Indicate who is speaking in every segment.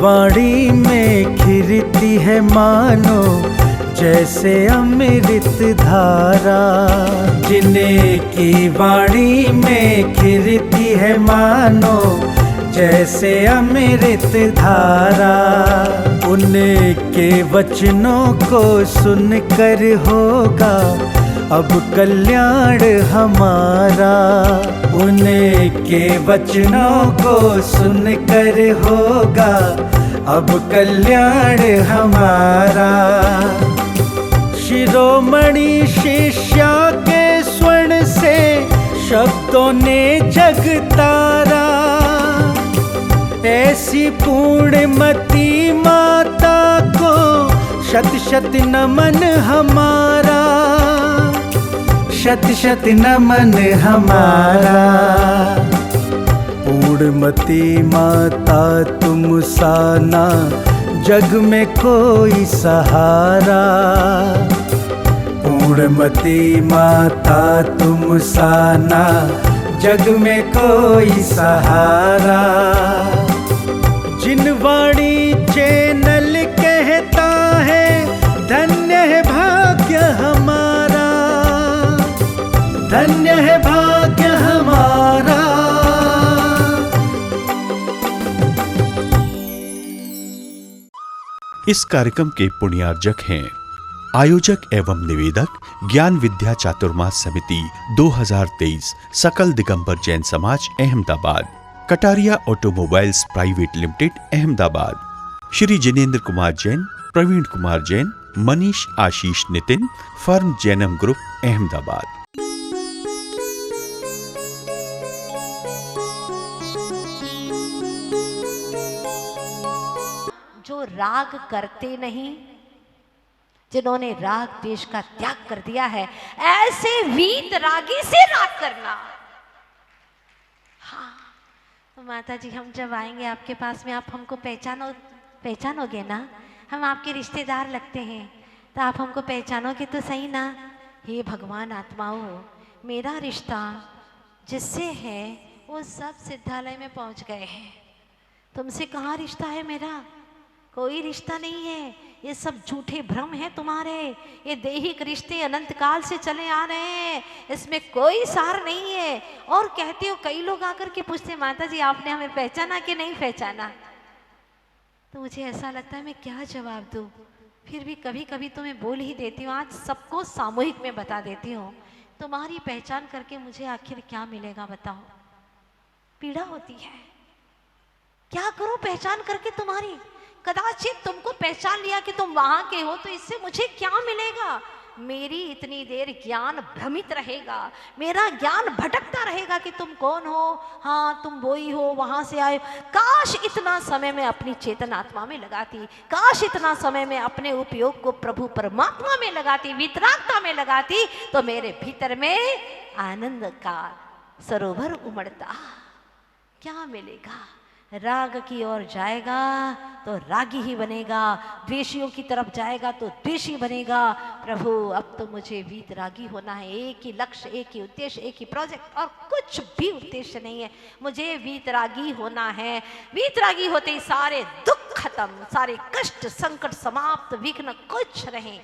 Speaker 1: वाणी में खिरती है मानो जैसे अमृत धारा। जिन्हें की वाणी में खिरती है मानो जैसे अमृत धारा। उनके वचनों को सुनकर होगा अब कल्याण हमारा। उनके वचनों को सुनकर होगा अब कल्याण हमारा। शिरोमणि शिष्या के स्वर्ण से शब्दों ने जग तारा। ऐसी पूर्णमती माता को शत शत नमन हमारा। शत शत नमन हमारा। पूर्णमती माता तुम साना जग में कोई सहारा। पूर्णमती माता तुम साना जग में कोई सहारा। जिन वाणी चैनल कहता है धन्य है भाग्य हमारा। धन्य है भाग्य हमारा।
Speaker 2: इस कार्यक्रम के पुण्यार्जक हैं आयोजक एवं निवेदक ज्ञान विद्या चातुर्मास समिति 2023 सकल Digambar Jain Samaj Ahmedabad. Kataria automobiles private limited Ahmedabad. Shri Jinendra Kumar Jain, Praveen Kumar Jain, Manish Ashish Nitin, firm Jainam group Ahmedabad.
Speaker 3: जो राग करते नहीं, जिन्होंने राग देश का त्याग कर दिया है, ऐसे वीत रागी से राग करना। हाँ तो माता जी, हम जब आएंगे आपके पास में, आप हमको पहचानोगे ना? हम आपके रिश्तेदार लगते हैं, तो आप हमको पहचानोगे तो सही ना? हे भगवान आत्माओं, मेरा रिश्ता जिससे है वो सब सिद्धालय में पहुंच गए हैं। तुमसे कहाँ रिश्ता है मेरा? कोई रिश्ता नहीं है। ये सब झूठे भ्रम है तुम्हारे। ये दैहिक रिश्ते अनंत काल से चले आ रहे हैं, इसमें कोई सार नहीं है। और कहते हो, कई लोग आकर के पूछते, माता जी आपने हमें पहचाना कि नहीं पहचाना? तो मुझे ऐसा लगता है मैं क्या जवाब दूं। फिर भी कभी कभी तो मैं बोल ही देती हूँ। आज सबको सामूहिक में बता देती हूँ, तुम्हारी पहचान करके मुझे आखिर क्या मिलेगा बताओ? पीड़ा होती है। क्या करूं पहचान करके तुम्हारी? कदाचित तुमको पहचान लिया कि तुम वहां के हो, तो इससे मुझे क्या मिलेगा? मेरी इतनी देर ज्ञान भ्रमित रहेगा, मेरा ज्ञान भटकता रहेगा कि तुम कौन हो। हाँ तुम वो ही हो, वहां से आए। काश इतना समय मैं अपनी चेतन आत्मा में लगाती, काश इतना समय मैं अपने उपयोग को प्रभु परमात्मा में लगाती, वितरागता में लगाती, तो मेरे भीतर में आनंद का सरोवर उमड़ता। क्या मिलेगा? राग की ओर जाएगा तो रागी ही बनेगा, द्वेषियों की तरफ जाएगा तो द्वेषी बनेगा। प्रभु अब तो मुझे वीतरागी होना है। एक ही लक्ष्य, एक ही उद्देश्य, एक ही प्रोजेक्ट, और कुछ भी उद्देश्य नहीं है। मुझे वीतरागी होना है। वीतरागी होते ही सारे दुख खत्म, सारे कष्ट संकट समाप्त, विघ्न कुछ रहे,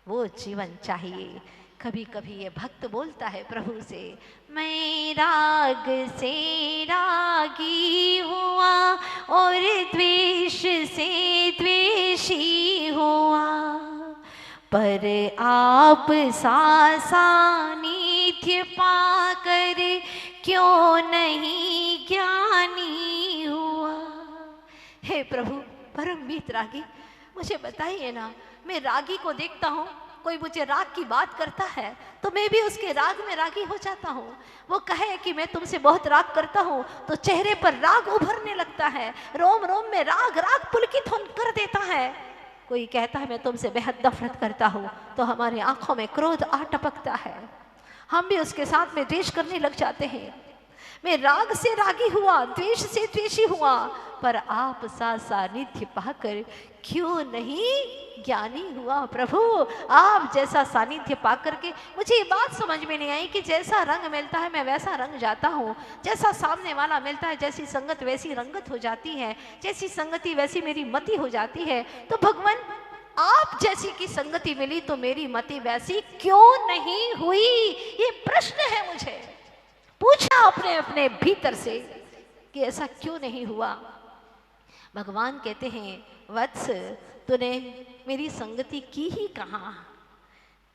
Speaker 3: वो जीवन चाहिए। कभी कभी ये भक्त बोलता है प्रभु से, मैं राग से रागी हुआ और द्वेष से द्वेषी हुआ, पर आप सा सानिध्य पाकर क्यों नहीं ज्ञानी हुआ। हे प्रभु परम वीतरागी, मुझे बताइए ना, मैं रागी को देखता हूँ, कोई मुझे राग की बात करता है तो मैं भी उसके राग में रागी हो जाता हूँ। वो कहे कि मैं तुमसे बहुत राग करता हूँ तो चेहरे पर राग उभरने लगता है, रोम रोम में राग राग पुलकित कर देता है। कोई कहता है मैं तुमसे बेहद नफरत करता हूँ तो हमारी आंखों में क्रोध आ टपकता है, हम भी उसके साथ में द्वेष करने लग जाते हैं। मैं राग से रागी हुआ, द्वेष से द्वेषी हुआ, पर आप सा सानिध्य पाकर क्यों नहीं ज्ञानी हुआ। प्रभु आप जैसा सानिध्य पाकर के मुझे ये बात समझ में नहीं आई कि जैसा रंग मिलता है मैं वैसा रंग जाता हूँ, जैसा सामने वाला मिलता है, जैसी संगत वैसी रंगत हो जाती है, जैसी संगति वैसी मेरी मति हो जाती है। तो भगवान आप जैसी की संगति मिली तो मेरी मति वैसी क्यों नहीं हुई, ये प्रश्न है। मुझे पूछा अपने अपने भीतर से कि ऐसा क्यों नहीं हुआ। भगवान कहते हैं वत्स तूने मेरी संगति की ही कहाँ,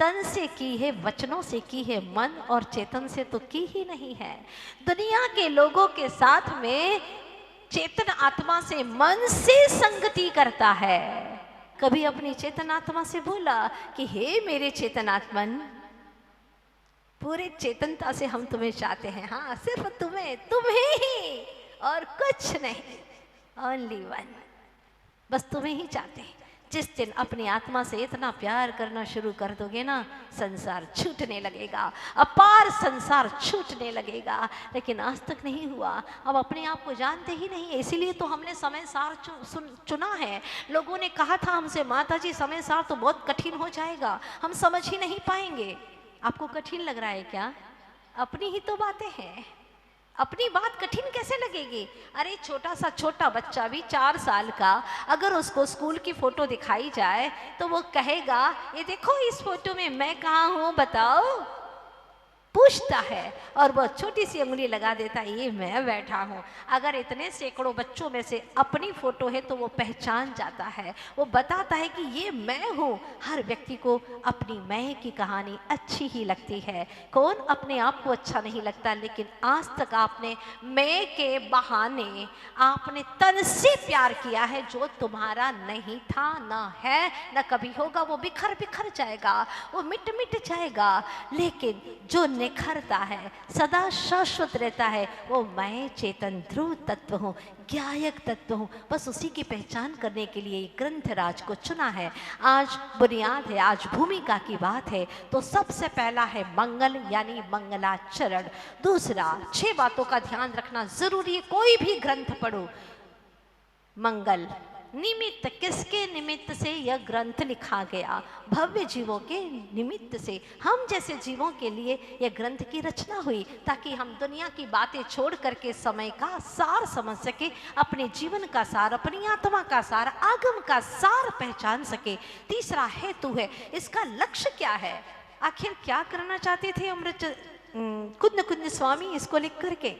Speaker 3: तन से की है, वचनों से की है, मन और चेतन से तो की ही नहीं है। दुनिया के लोगों के साथ में चेतन आत्मा से मन से संगति करता है। कभी अपनी चेतन आत्मा से बोला कि हे मेरे चेतन आत्मन, पूरे चेतनता से हम तुम्हें चाहते हैं, हाँ सिर्फ तुम्हें ही और कुछ नहीं, ओनली वन, बस तुम्हें ही चाहते हैं। जिस दिन अपनी आत्मा से इतना प्यार करना शुरू कर दोगे ना, संसार छूटने लगेगा, अपार संसार छूटने लगेगा। लेकिन आज तक नहीं हुआ, अब अपने आप को जानते ही नहीं है, इसीलिए तो हमने समय सार चुना है। लोगों ने कहा था हमसे, माता जी समय सार तो बहुत कठिन हो जाएगा, हम समझ ही नहीं पाएंगे। आपको कठिन लग रहा है क्या? अपनी ही तो बातें हैं, अपनी बात कठिन कैसे लगेगी? अरे छोटा बच्चा भी 4 साल का, अगर उसको स्कूल की फोटो दिखाई जाए तो वो कहेगा ये देखो इस फोटो में मैं कहाँ हूँ बताओ, पूछता है और वो छोटी सी उंगली लगा देता है ये मैं बैठा हूँ। अगर इतने सैकड़ों बच्चों में से अपनी फोटो है तो वो पहचान जाता है, वो बताता है कि ये मैं हूँ। हर व्यक्ति को अपनी मैं की कहानी अच्छी ही लगती है, कौन अपने आप को अच्छा नहीं लगता। लेकिन आज तक आपने मैं के बहाने आपने तन से प्यार किया है जो तुम्हारा नहीं था, ना है, ना कभी होगा। वो बिखर बिखर जाएगा, वो मिट मिट जाएगा। लेकिन जो निखरता है, सदा शाश्वत रहता है, वो मैं चेतन ध्रुव तत्व हूँ, ज्ञायक तत्व हूँ। बस उसी की पहचान करने के लिए ग्रंथराज को चुना है। आज बुनियाद है, आज भूमिका की बात है। तो सबसे पहला है मंगल यानी मंगलाचरण। दूसरा 6 बातों का ध्यान रखना जरूरी है, कोई भी ग्रंथ पढ़ो। मंगल निमित्त, किसके निमित्त से यह ग्रंथ लिखा गया? भव्य जीवों के निमित्त से, हम जैसे जीवों के लिए यह ग्रंथ की रचना हुई, ताकि हम दुनिया की बातें छोड़ करके समय का सार समझ सके, अपने जीवन का सार, अपनी आत्मा का सार, आगम का सार पहचान सके। तीसरा हेतु है, इसका लक्ष्य क्या है, आखिर क्या करना चाहते थे अमृत कुंद स्वामी इसको लिख करके?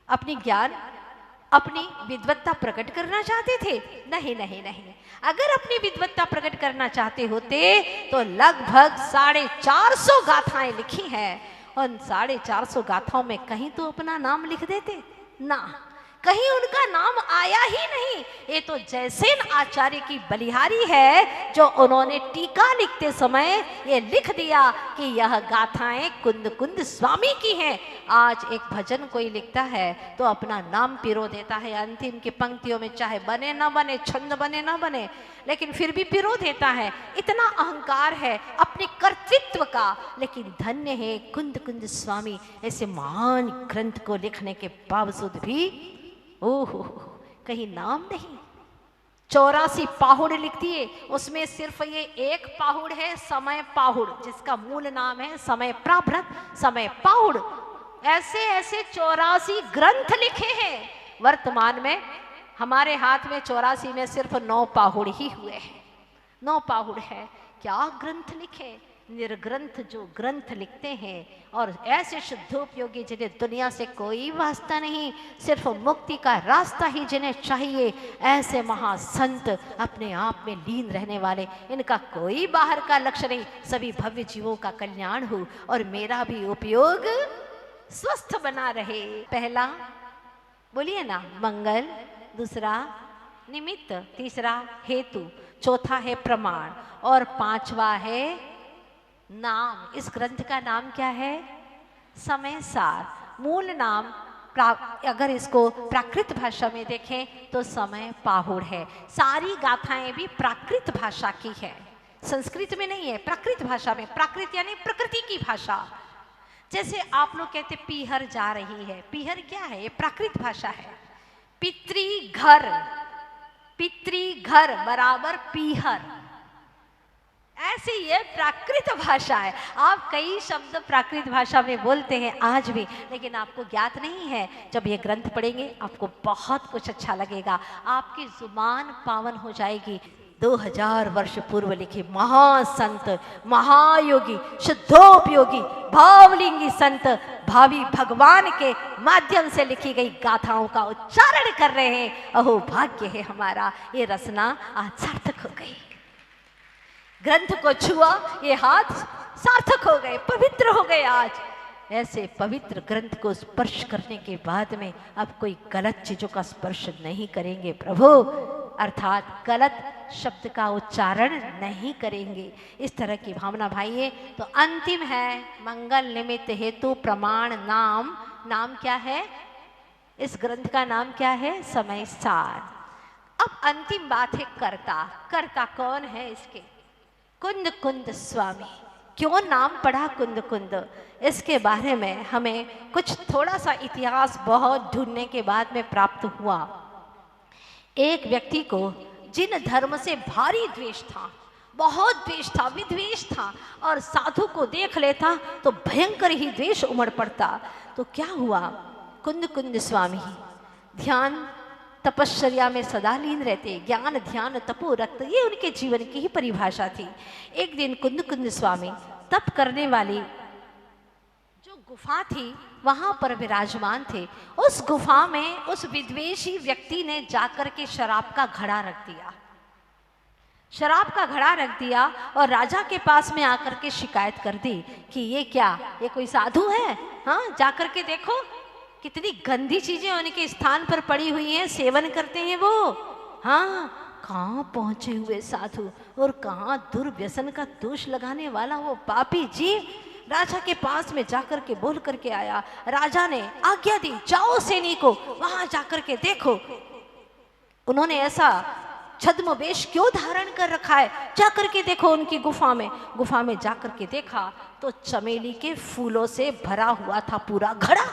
Speaker 3: अपनी ज्ञान, अपनी विद्वत्ता प्रकट करना चाहते थे? नहीं नहीं नहीं। अगर अपनी विद्वत्ता प्रकट करना चाहते होते तो लगभग 450 गाथाएं लिखी हैं, उन 450 गाथाओं में कहीं तो अपना नाम लिख देते ना, कहीं उनका नाम आया ही नहीं। ये तो जयसेन आचार्य की बलिहारी है, जो उन्होंने टीका लिखते समय ये लिख दिया कि यह गाथाएं कुंद स्वामी की हैं। आज एक भजन कोई लिखता है तो अपना नाम पिरो देता है अंतिम की पंक्तियों में, चाहे बने ना बने, छंद बने ना बने, लेकिन फिर भी पिरो देता है। इतना अहंकार है अपने कर्तृत्व का। लेकिन धन्य है कुंद स्वामी, ऐसे महान ग्रंथ को लिखने के बावजूद भी ओहो कहीं नाम नहीं। 84 पाहुड़ लिख दिए, उसमें सिर्फ ये एक पाहुड़ है समय पाहुड़, जिसका मूल नाम है समय प्राभृत समय पाहुड़। ऐसे ऐसे 84 ग्रंथ लिखे हैं। वर्तमान में हमारे हाथ में 84 में सिर्फ 9 पाहुड़ ही हुए हैं, 9 पाहुड़ है। क्या ग्रंथ लिखे, निर्ग्रंथ जो ग्रंथ लिखते हैं, और ऐसे शुद्धोपयोगी जिन्हें दुनिया से कोई वास्ता नहीं, सिर्फ मुक्ति का रास्ता ही जिन्हें चाहिए, ऐसे महासंत अपने आप में लीन रहने वाले, इनका कोई बाहर का लक्ष्य नहीं, सभी भव्य जीवों का कल्याण हो और मेरा भी उपयोग स्वस्थ बना रहे। पहला बोलिए ना मंगल, दूसरा निमित्त, तीसरा हेतु, चौथा है प्रमाण और 5वां है नाम। इस ग्रंथ का नाम क्या है? समय सार। मूल नाम अगर इसको प्राकृत भाषा में देखें तो समय पाहुड़ है। सारी गाथाएं भी प्राकृत भाषा की है, संस्कृत में नहीं है, प्राकृत भाषा में। प्राकृत यानी प्रकृति की भाषा। जैसे आप लोग कहते पीहर जा रही है, पीहर क्या है? ये प्राकृत भाषा है। पितृ घर बराबर पीहर, ऐसे ये प्राकृत भाषा है। आप कई शब्द प्राकृत भाषा में बोलते हैं आज भी, लेकिन आपको ज्ञात नहीं है। जब ये ग्रंथ पढ़ेंगे आपको बहुत कुछ अच्छा लगेगा, आपकी जुबान पावन हो जाएगी। 2000 वर्ष पूर्व लिखे महासंत, महायोगी, शुद्धोपयोगी, भावलिंगी संत भावी भगवान के माध्यम से लिखी गई गाथाओं का उच्चारण कर रहे हैं। अहो भाग्य है हमारा, ये रचना आज सार्थक हो गई। ग्रंथ को छुआ, ये हाथ सार्थक हो गए, पवित्र हो गए। आज ऐसे पवित्र ग्रंथ को स्पर्श करने के बाद में अब कोई गलत चीजों का स्पर्श नहीं करेंगे प्रभु, अर्थात गलत शब्द का उच्चारण नहीं करेंगे। इस तरह की भावना भाई है। तो अंतिम है मंगल निमित्त हेतु प्रमाण नाम। नाम क्या है? इस ग्रंथ का नाम क्या है? समय सार। अब अंतिम बात है कर्ता। कर्ता कौन है इसके? कुंद कुंद स्वामी। क्यों नाम पड़ा कुंद कुंद? इसके बारे में हमें कुछ थोड़ा सा इतिहास बहुत ढूंढने के बाद में प्राप्त हुआ। एक व्यक्ति को जिन धर्म से भारी द्वेष था, बहुत द्वेष था, विद्वेष था, और साधु को देख लेता तो भयंकर ही द्वेष उमड़ पड़ता। तो क्या हुआ? कुंद कुंद स्वामी ध्यान तपश्चर्या में सदा लीन रहते, ज्ञान ध्यान तपो रक्त, ये उनके जीवन की ही परिभाषा थी। एक दिन कुंद कुंद स्वामी तप करने वाली जो गुफा थी वहां पर विराजमान थे। उस गुफा में उस विद्वेषी व्यक्ति ने जाकर के शराब का घड़ा रख दिया। शराब का घड़ा रख दिया और राजा के पास में आकर के शिकायत कर दी कि ये क्या, ये कोई साधु है? हाँ, जाकर के देखो कितनी गंदी चीजें उनके स्थान पर पड़ी हुई हैं, सेवन करते हैं वो। हाँ, कहाँ पहुंचे हुए साधु और कहाँ दुर्व्यसन का दोष लगाने वाला वो पापी जीव राजा के पास में जाकर के बोल करके आया। राजा ने आज्ञा दी, जाओ सैनिको वहां जाकर के देखो उन्होंने ऐसा छद्म वेश क्यों धारण कर रखा है, जाकर के देखो उनकी गुफा में। गुफा में जाकर के देखा तो चमेली के फूलों से भरा हुआ था पूरा घड़ा।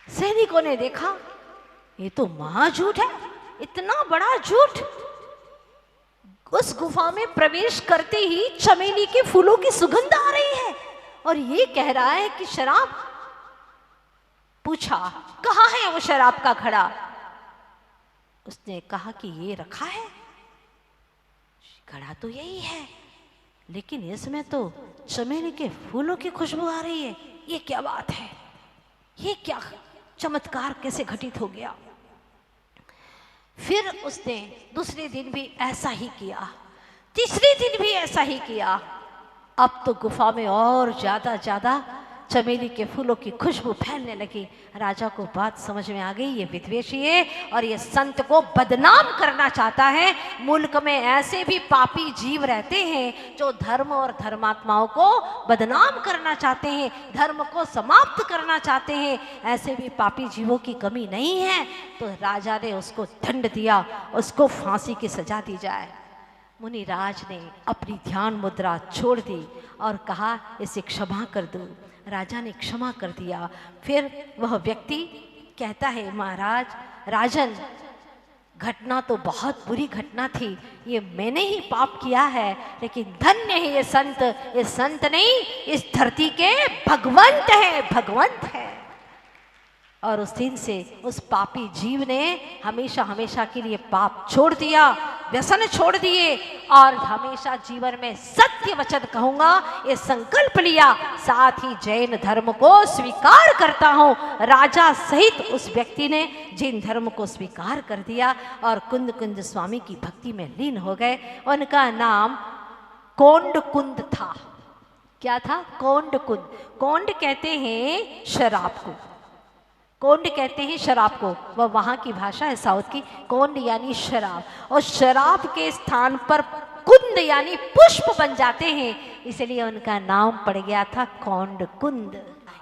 Speaker 3: सैनिकों ने देखा ये तो महाझूठ है, इतना बड़ा झूठ। उस गुफा में प्रवेश करते ही चमेली के फूलों की सुगंध आ रही है और ये कह रहा है कि शराब। पूछा कहाँ है वो शराब का घड़ा? उसने कहा कि ये रखा है। घड़ा तो यही है, लेकिन इसमें तो चमेली के फूलों की खुशबू आ रही है। ये क्या बात है? ये क्या चमत्कार कैसे घटित हो गया? फिर उसने दूसरे दिन भी ऐसा ही किया, तीसरे दिन भी ऐसा ही किया। अब तो गुफा में और ज्यादा चमेली के फूलों की खुशबू फैलने लगी। राजा को बात समझ में आ गई, ये विद्वेषी है और ये संत को बदनाम करना चाहता है। मुल्क में ऐसे भी पापी जीव रहते हैं जो धर्म और धर्मात्माओं को बदनाम करना चाहते हैं, धर्म को समाप्त करना चाहते हैं। ऐसे भी पापी जीवों की कमी नहीं है। तो राजा ने उसको दंड दिया, उसको फांसी की सजा दी जाए। मुनिराज ने अपनी ध्यान मुद्रा छोड़ दी और कहा इसे क्षमा कर दो। राजा ने क्षमा कर दिया। फिर वह व्यक्ति कहता है, महाराज राजन, घटना तो बहुत बुरी घटना थी, ये मैंने ही पाप किया है, लेकिन धन्य है ये संत। ये संत नहीं, इस धरती के भगवंत है, भगवंत है। और उस दिन से उस पापी जीव ने हमेशा हमेशा के लिए पाप छोड़ दिया, व्यसन छोड़ दिए और हमेशा जीवन में सत्य वचन कहूंगा ये संकल्प लिया। साथ ही जैन धर्म को स्वीकार करता हूं। राजा सहित उस व्यक्ति ने जैन धर्म को स्वीकार कर दिया और कुंद कुंद स्वामी की भक्ति में लीन हो गए। उनका नाम कोंड कुंद था। क्या था? कोंड कुंद। कोंड कहते हैं शराब को, कोंड कहते हैं शराब को, वह वहाँ की भाषा है साउथ की। कोंड यानी शराब, और शराब के स्थान पर कुंद यानी पुष्प बन जाते हैं, इसलिए उनका नाम पड़ गया था कोंड कुंद।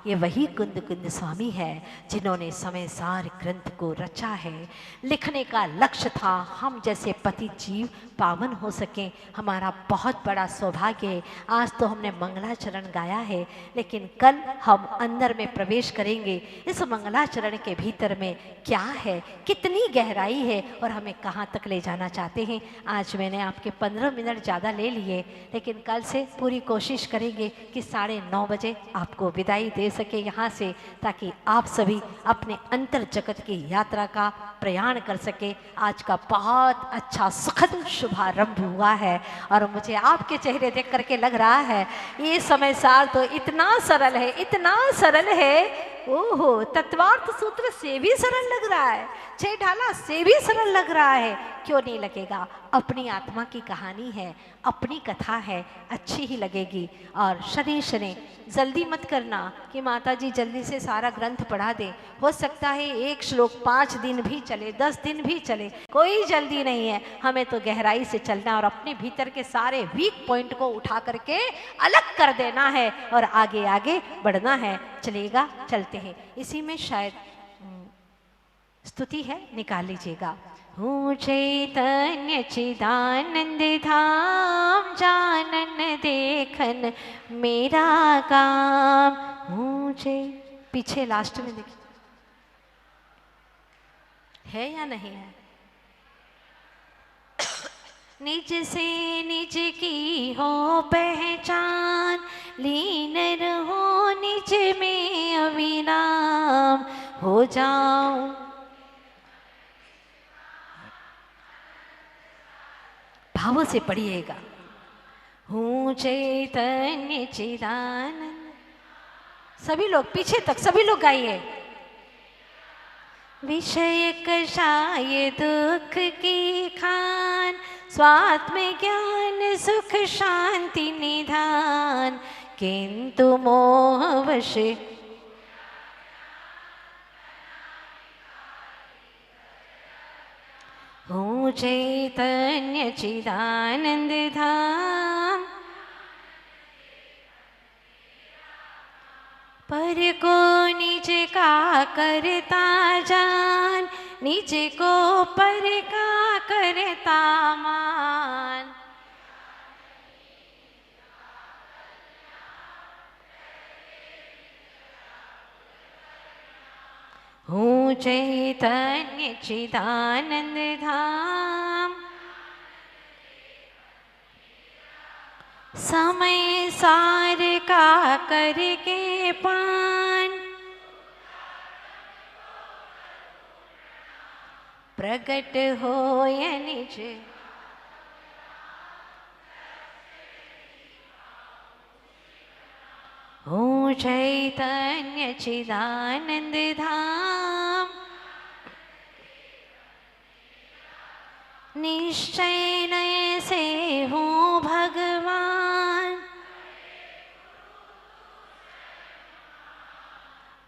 Speaker 3: ये वही कुंद कुंद स्वामी है जिन्होंने समय सार ग्रंथ को रचा है। लिखने का लक्ष्य था हम जैसे पति जीव पावन हो सकें। हमारा बहुत बड़ा सौभाग्य है। आज तो हमने मंगलाचरण गाया है, लेकिन कल हम अंदर में प्रवेश करेंगे। इस मंगलाचरण के भीतर में क्या है, कितनी गहराई है और हमें कहाँ तक ले जाना चाहते हैं। आज मैंने आपके 15 मिनट ज़्यादा ले लिए, लेकिन कल से पूरी कोशिश करेंगे कि 9:30 बजे आपको विदाई दे सके यहाँ से, ताकि आप सभी अपने अंतर जगत की यात्रा का प्रयाण कर सके। आज का बहुत अच्छा सुखद शुभारंभ हुआ है और मुझे आपके चेहरे देख करके लग रहा है ये समय सार तो इतना सरल है, इतना सरल है। ओहो, तत्वार्थ सूत्र से भी सरल लग रहा है, 6 ढाला से भी सरल लग रहा है। क्यों नहीं लगेगा? अपनी आत्मा की कहानी है, अपनी कथा है, अच्छी ही लगेगी। और शनि शनि जल्दी मत करना कि माता जी जल्दी से सारा ग्रंथ पढ़ा दें। हो सकता है एक श्लोक 5 दिन भी चले, 10 दिन भी चले, कोई जल्दी नहीं है। हमें तो गहराई से चलना और अपने भीतर के सारे वीक पॉइंट को उठा करके अलग कर देना है और आगे आगे बढ़ना है। चलेगा, चलते हैं। इसी में शायद स्तुति है, निकाल लीजिएगा। हूँ चैतन्य चिदानंद धाम, जानन देखन मेरा काम। हूँ पीछे लास्ट में देखिए, है या नहीं है? निज से निज की हो पहचान, लीन रहो निज में अविराम। हो जाऊं भावों से पढ़िएगा। हूँ चैतन्य चिदानंद, सभी लोग पीछे तक, सभी लोग गाइए। विषय कषाय दुख की खान, स्वात्म ज्ञान सुख शांति निधान। किंतु मोहवश हूँ चैतन्य चिदानंद धाम, पर को निज का करता जान, निज को पर का करता मान। हूँ चैतन्य चिदानंद धाम, समय सार का करके पान। प्रगट हो या निज हूँ चैतन्य चिदानंद धाम, निश्चय नय से हूँ भगवान।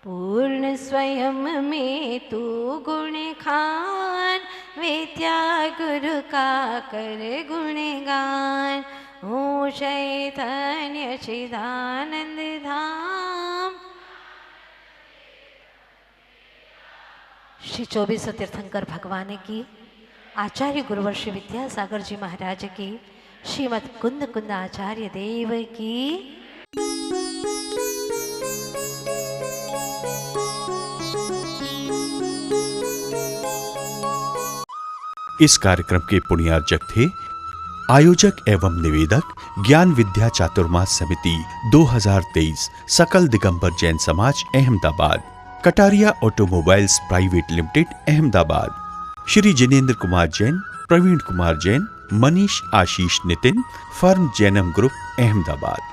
Speaker 3: पूर्ण स्वयं में तू गुण खान, विद्या गुरु का कर गुणगान। हूँ चैतन्य चिदानंद धाम। श्री 24 तीर्थंकर भगवान की, आचार्य गुरुवर्षि विद्यासागर जी महाराज की, श्रीमद कुंद कुंद आचार्य देव की।
Speaker 2: इस कार्यक्रम के पुण्यार्जक थे आयोजक एवं निवेदक ज्ञान विद्या चातुर्मास समिति 2023 सकल Digambar Jain Samaj Ahmedabad, Kataria automobiles private limited Ahmedabad. Shri Jinendra Kumar Jain, Praveen Kumar Jain, Manish Ashish Nitin, firm Jainam group Ahmedabad.